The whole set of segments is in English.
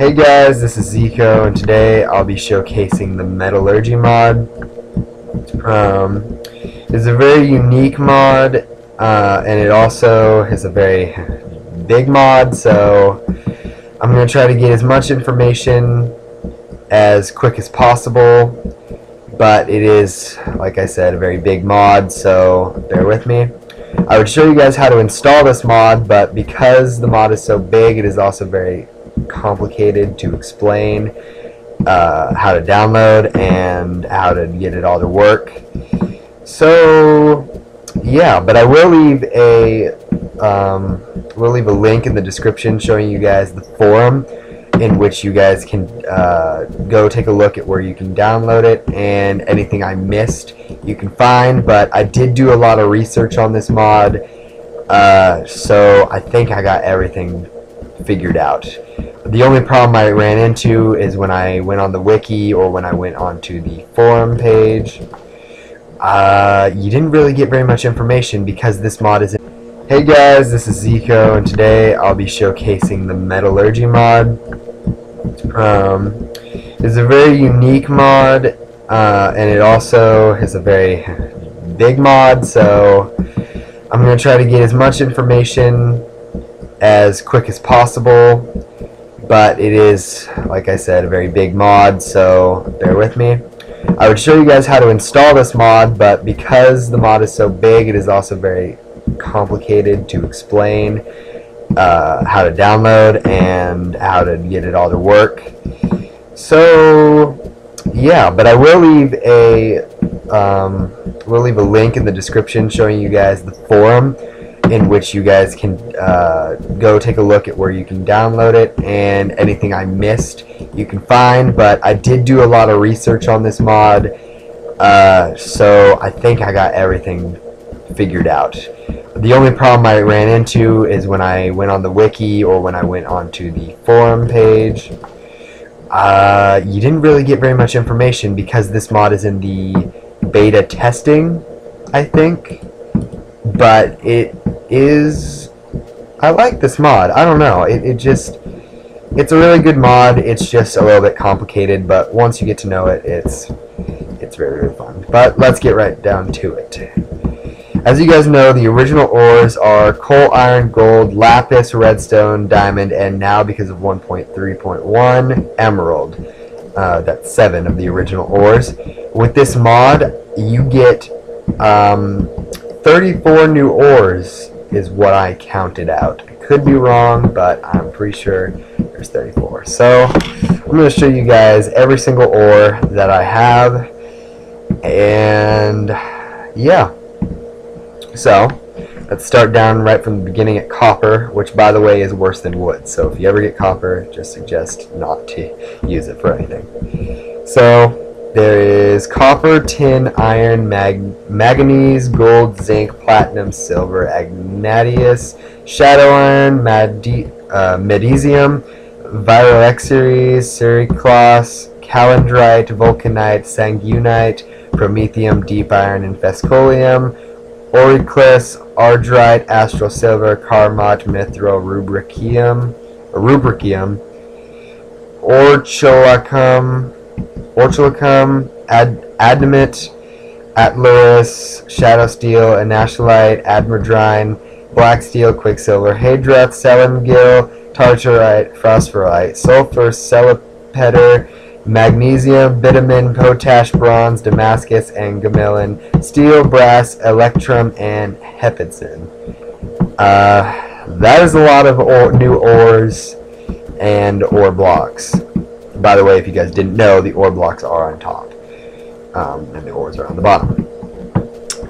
Hey guys, this is Zico, and today I'll be showcasing the Metallurgy mod. It's a very unique mod, and it also is a very big mod, so I'm going to try to get as much information as quick as possible, but it is, like I said, a very big mod, so bear with me. I would show you guys how to install this mod, but because the mod is so big, it is also very complicated to explain how to download and how to get it all to work. So yeah, but I will leave a link in the description showing you guys the forum in which you guys can go take a look at where you can download it, and anything I missed you can find. But I did do a lot of research on this mod, so I think I got everything figured out. The only problem I ran into is when I went on the wiki or when I went onto the forum page. You didn't really get very much information because this mod is in. Hey guys, this is Zico, and today I'll be showcasing the Metallurgy mod. It's a very unique mod, and it also is a very big mod, so I'm going to try to get as much information as quick as possible, but it is, like I said, a very big mod, so bear with me. I would show you guys how to install this mod, but because the mod is so big, it is also very complicated to explain how to download and how to get it all to work. So yeah, but I will leave a link in the description showing you guys the forum in which you guys can go take a look at where you can download it, and anything I missed you can find. But I did do a lot of research on this mod, so I think I got everything figured out. The only problem I ran into is when I went on the wiki or when I went onto the forum page. You didn't really get very much information because this mod is in the beta testing, I think. But it is, I like this mod. I don't know, it's a really good mod. It's just a little bit complicated, but once you get to know it, it's very, very fun. But let's get right down to it. As you guys know, the original ores are coal, iron, gold, lapis, redstone, diamond, and now, because of 1.3.1, emerald. That's 7 of the original ores. With this mod, you get 34 new ores is what I counted out. I could be wrong, but I'm pretty sure there's 34. So I'm going to show you guys every single ore that I have, and yeah. So let's start down right from the beginning at copper, which, by the way, is worse than wood. So if you ever get copper, just suggest not to use it for anything. So there is copper, tin, iron, manganese, gold, zinc, platinum, silver, agnatius, shadow iron, magnesium, viroxyres, sericlos, calendrite, vulcanite, sanguinite, promethium, deep iron, and fescolium, auriclis, ardrite, astral silver, carmot, mithril, rubricium, orchilacum, adamant, atluris, shadow steel, anachalite, admadrine, black steel, quicksilver, hadrith, selengil, tartarite, phosphorite, sulfur, salpeter, magnesium, bitumen, potash, bronze, damascus, and gamelin, steel, brass, electrum, and hepidin. That is a lot of new ores and ore blocks. By the way, if you guys didn't know, the ore blocks are on top, and the ores are on the bottom.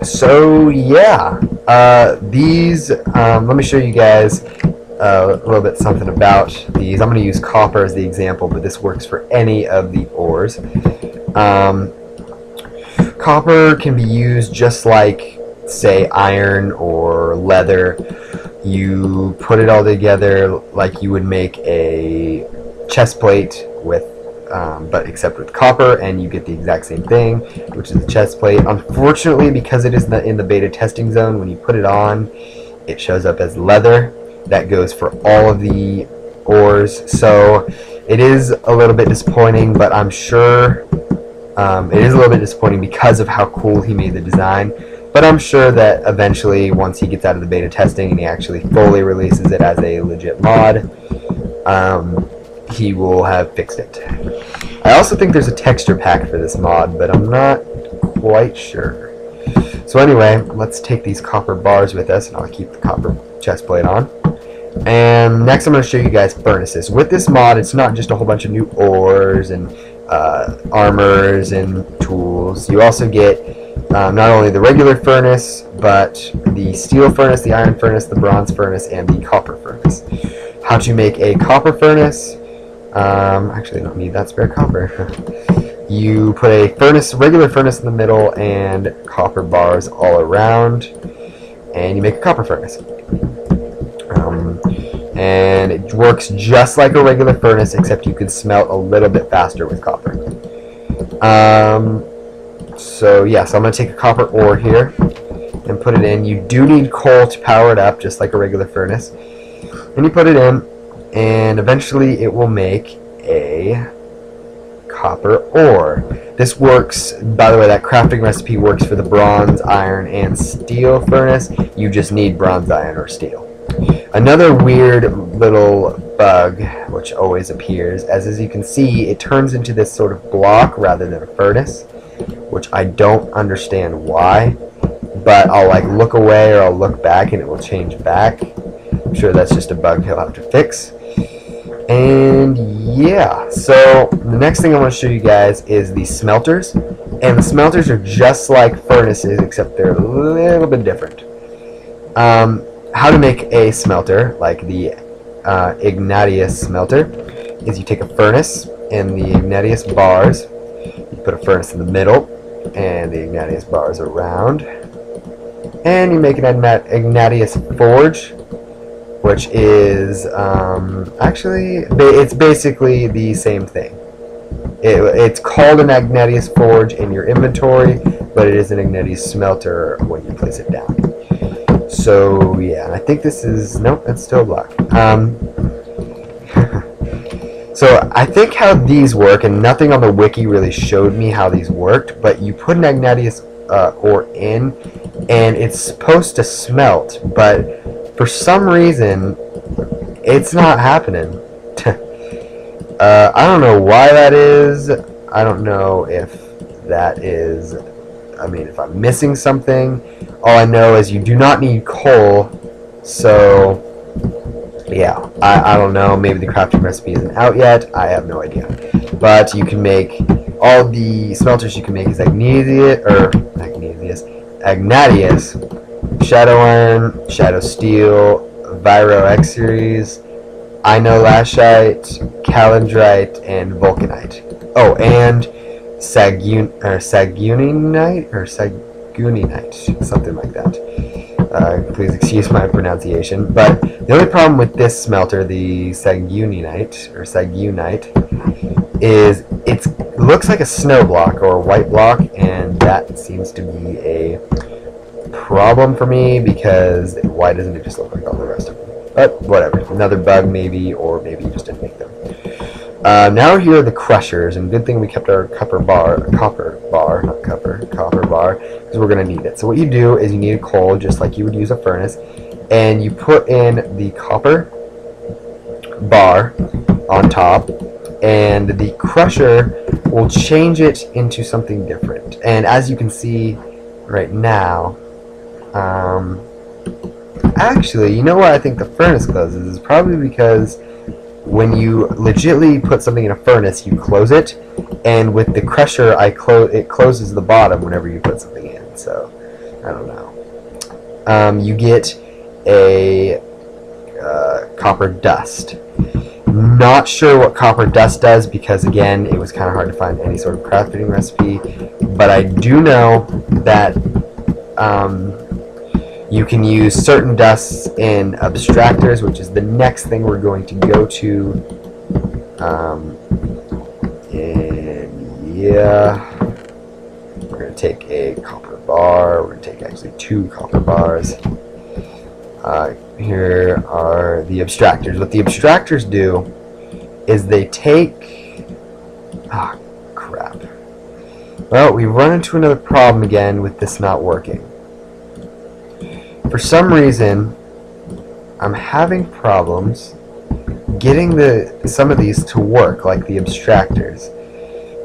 So yeah, let me show you guys a little bit something about these. I'm going to use copper as the example, but this works for any of the ores. Copper can be used just like, say, iron or leather. You put it all together like you would make a chest plate with, but except with copper, and you get the exact same thing, which is the chest plate. Unfortunately, because it is in the beta testing zone, when you put it on, it shows up as leather. That goes for all of the ores. So It is a little bit disappointing, but I'm sure it is a little bit disappointing because of how cool he made the design. But I'm sure that eventually, once he gets out of the beta testing and he actually fully releases it as a legit mod, he will have fixed it. I also think there's a texture pack for this mod, but I'm not quite sure. So anyway, let's take these copper bars with us, and I'll keep the copper chest plate on. And next I'm going to show you guys furnaces. With this mod, it's not just a whole bunch of new ores and armors and tools. You also get not only the regular furnace, but the steel furnace, the iron furnace, the bronze furnace, and the copper furnace. How to make a copper furnace? Actually, I don't need that spare copper. You put a furnace, regular furnace in the middle, and copper bars all around, and you make a copper furnace. And it works just like a regular furnace, except you can smelt a little bit faster with copper. So yeah, so I'm going to take a copper ore here and put it in. You do need coal to power it up, just like a regular furnace. And you put it in, and eventually it will make a copper ore. This works, by the way, that crafting recipe works for the bronze, iron, and steel furnace. You just need bronze, iron, or steel. Another weird little bug, which always appears, as you can see, it turns into this sort of block rather than a furnace, which I don't understand why, but I'll like look away or I'll look back and it will change back. I'm sure that's just a bug he'll have to fix. And yeah, so the next thing I want to show you guys is the smelters. And the smelters are just like furnaces, except they're a little bit different. How to make a smelter, like the Ignatius smelter, is you take a furnace and the Ignatius bars, you put a furnace in the middle, and the Ignatius bars around, and you make an Ignatius forge, which is actually, it's basically the same thing. It's called an Ignatius forge in your inventory, but it is an Ignatius smelter when you place it down. So yeah, I think this is, nope, it's still black. So I think how these work, and nothing on the wiki really showed me how these worked, but you put an Ignatius ore in, and it's supposed to smelt, but for some reason, it's not happening. I don't know why that is. I don't know if that is, I mean, if I'm missing something. All I know is you do not need coal, so yeah, I don't know. Maybe the crafting recipe isn't out yet. I have no idea. But you can make all the smelters you can make is Ignatius, Shadow Iron, Shadow Steel, Viro X Series, Inolashite, Calendrite, and Vulcanite. Oh, and Sagunite, something like that. Please excuse my pronunciation. But the only problem with this smelter, the Sagunite, is it looks like a snow block or a white block, and that seems to be a problem for me, because why doesn't it just look like all the rest of them? But whatever, another bug maybe, or maybe you just didn't make them. Now here are the crushers, and good thing we kept our copper bar, because we're going to need it. So what you do is you need a coal, just like you would use a furnace, and you put in the copper bar on top, and the crusher will change it into something different. And as you can see right now, actually, you know why I think the furnace closes? Is probably because when you legitly put something in a furnace, you close it, and with the crusher, it closes the bottom whenever you put something in. So, I don't know. You get a copper dust. Not sure what copper dust does, because again, it was kind of hard to find any sort of crafting recipe, but I do know that you can use certain dusts in abstractors, which is the next thing we're going to go to. And yeah, we're going to take a copper bar. We're going to take actually 2 copper bars. Here are the abstractors. What the abstractors do is they take... Ah, crap. Well, we've run into another problem again with this not working. For some reason, I'm having problems getting some of these to work, like the abstractors.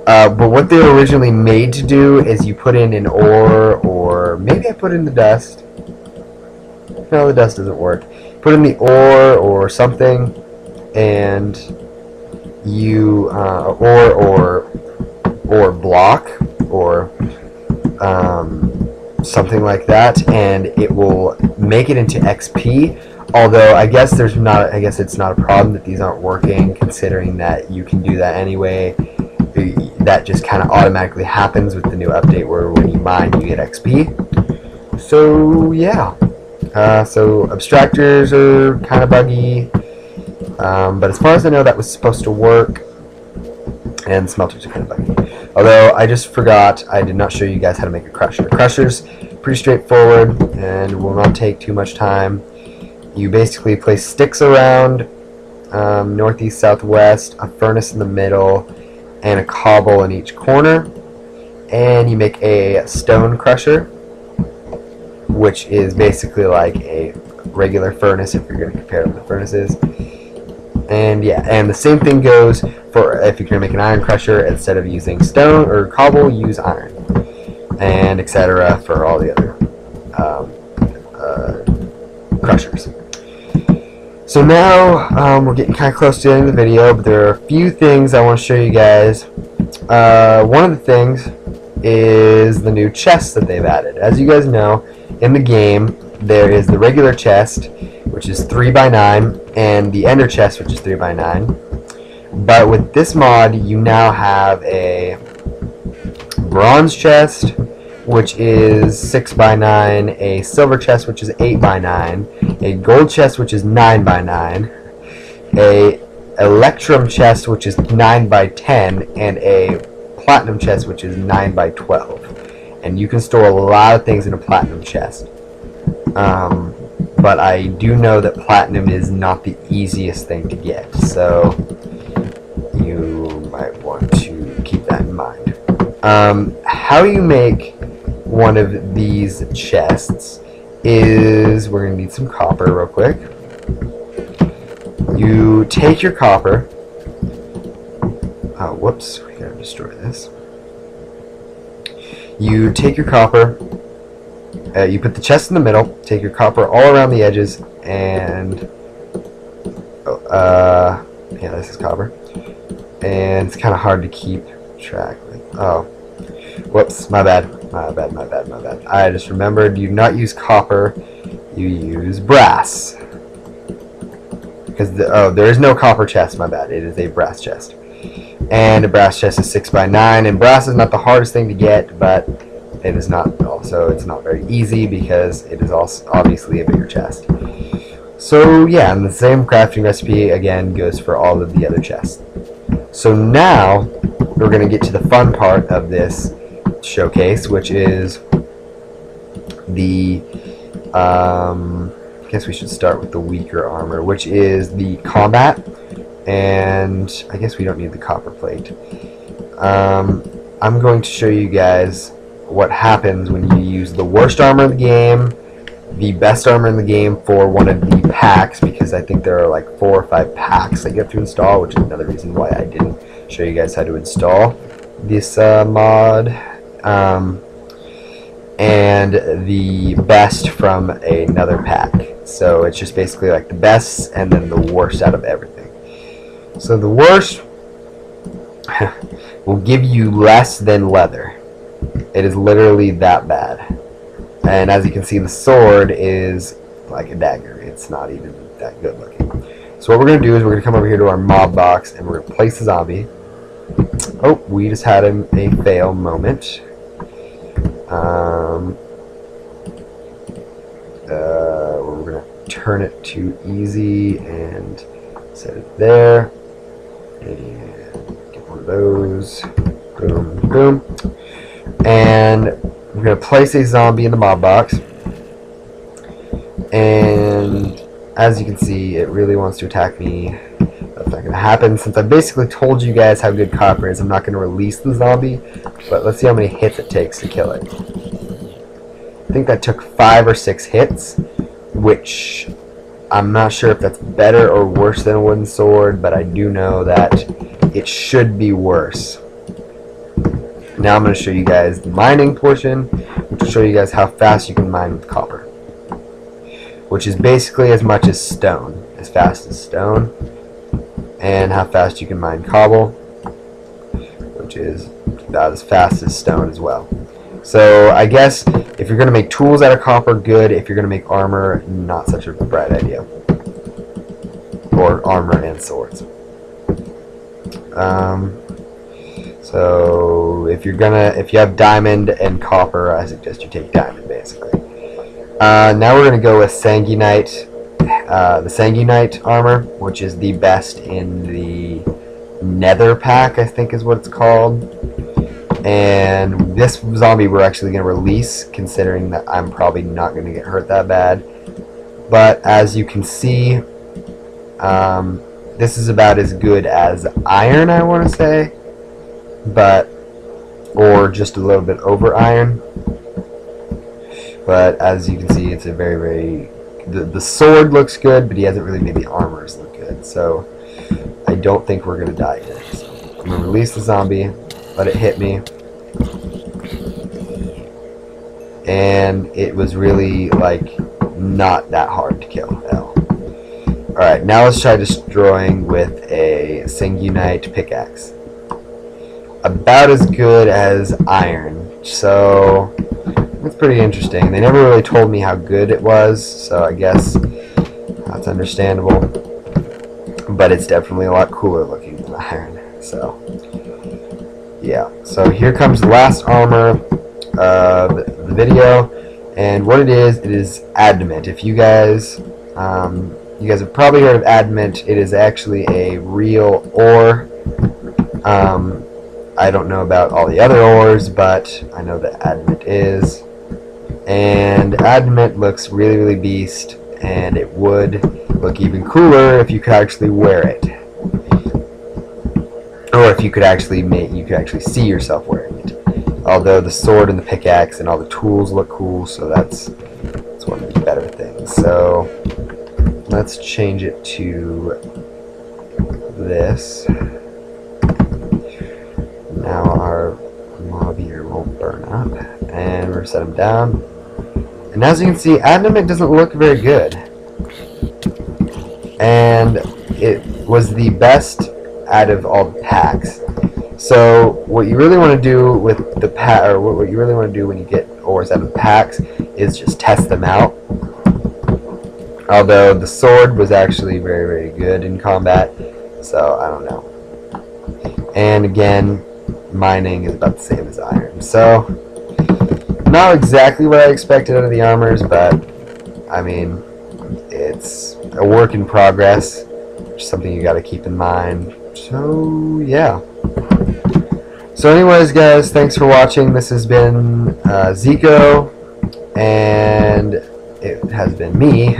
But what they were originally made to do is you put in an ore, or maybe I put in the dust. No, the dust doesn't work. Put in the ore or something, and you or block or something like that, and it will make it into XP. Although I guess it's not a problem that these aren't working, considering that you can do that anyway. That just kind of automatically happens with the new update, where when you mine you get XP. So yeah, so abstractors are kind of buggy, but as far as I know that was supposed to work, and smelters are kind of buggy. Although I just forgot, I did not show you guys how to make a crusher. A crusher's pretty straightforward and will not take too much time. You basically place sticks around, northeast, southwest, a furnace in the middle, and a cobble in each corner, and you make a stone crusher, which is basically like a regular furnace if you're going to compare them to furnaces. And yeah, and the same thing goes for if you're going to make an iron crusher. Instead of using stone or cobble, use iron, and etc. for all the other crushers. So now we're getting kind of close to the end of the video, but there are a few things I want to show you guys. One of the things is the new chests that they've added. As you guys know, in the game there is the regular chest, which is 3x9, and the ender chest, which is 3x9. But with this mod, you now have a bronze chest, which is 6x9, a silver chest, which is 8x9, a gold chest, which is 9x9, a electrum chest, which is 9x10, and a platinum chest, which is 9x12. And you can store a lot of things in a platinum chest. But I do know that platinum is not the easiest thing to get, so you might want to keep that in mind. How you make one of these chests is, we're going to need some copper real quick. You take your copper, whoops, we gotta destroy this. You take your copper, you put the chest in the middle, take your copper all around the edges, and yeah, this is copper, and it's kind of hard to keep track with. Oh, whoops, my bad. I just remembered, you do not use copper, you use brass. Because there is no copper chest, my bad. It is a brass chest. And a brass chest is 6x9, and brass is not the hardest thing to get, but it is not also, it's not very easy because it is also obviously a bigger chest. So yeah, and the same crafting recipe again goes for all of the other chests. So now we're going to get to the fun part of this showcase, which is the I guess we should start with the weaker armor, which is the combat, and I guess we don't need the copper plate. I'm going to show you guys what happens when you use the worst armor in the game, the best armor in the game for one of the packs, because I think there are like 4 or 5 packs that you have to install, which is another reason why I didn't show you guys how to install this mod. And the best from another pack. So it's just basically like the best and then the worst out of everything. So the worst will give you less than leather. It is literally that bad. And as you can see, the sword is like a dagger. It's not even that good looking. So what we're going to do is we're going to come over here to our mob box and we're going to place the zombie. Oh, we just had a fail moment. We're going to turn it to easy and set it there. And get one of those. Boom, boom. And we're going to place a zombie in the mob box. And as you can see, it really wants to attack me. not going to happen. Since I basically told you guys how good copper is, I'm not going to release the zombie. But let's see how many hits it takes to kill it. I think that took 5 or 6 hits, which I'm not sure if that's better or worse than a wooden sword, but I do know that it should be worse. Now I'm going to show you guys the mining portion, which will show you guys how fast you can mine with copper, which is basically as much as stone, as fast as stone, and how fast you can mine cobble, which is about as fast as stone as well. So I guess if you're going to make tools out of copper, good. If you're going to make armor, not such a bright idea. Or armor and swords. So if you have diamond and copper, I suggest you take diamond basically. Now we're going to go with Sanguinite, the Sanguinite armor, which is the best in the Nether pack, I think is what it's called. And this zombie we're actually going to release, considering that I'm probably not going to get hurt that bad. But as you can see, this is about as good as iron, I want to say, or just a little bit over iron. But as you can see, it's a very the sword looks good, but he hasn't really made the armors look good. So I don't think we're gonna die here. So I'm gonna release the zombie, let it hit me, and it was really like not that hard to kill at all. Alright, now let's try destroying with a Sanguinite pickaxe. About as good as iron, so that's pretty interesting. They never really told me how good it was, so I guess that's understandable. But it's definitely a lot cooler looking than iron. So yeah, so here comes the last armor of the video, and what it is adamant. If you guys have probably heard of adamant. It is actually a real ore. I don't know about all the other ores, but I know that adamant is. And adamant looks really beast, and it would look even cooler if you could actually wear it, or if you could actually see yourself wearing it. Although the sword and the pickaxe and all the tools look cool, so that's one of the better things. So let's change it to this. Now our mob here won't burn up, and we're gonna set him down. And as you can see, adamant doesn't look very good, and it was the best out of all the packs. So what you really want to do with the pack, or what you really want to do when you get ores out of the packs, is just test them out. Although the sword was actually very good in combat, so I don't know. And again, mining is about the same as iron. So not exactly what I expected out of the armors, but I mean, it's a work in progress, which is something you got to keep in mind. So yeah. So anyways, guys, thanks for watching. This has been Zico, and it has been me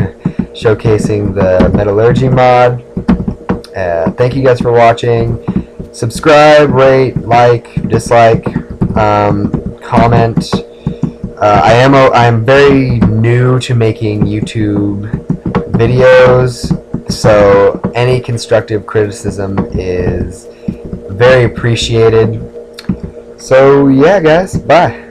showcasing the Metallurgy mod. Thank you guys for watching. Subscribe, rate, like, dislike, comment. I am very new to making YouTube videos, so any constructive criticism is very appreciated. So yeah, guys, bye.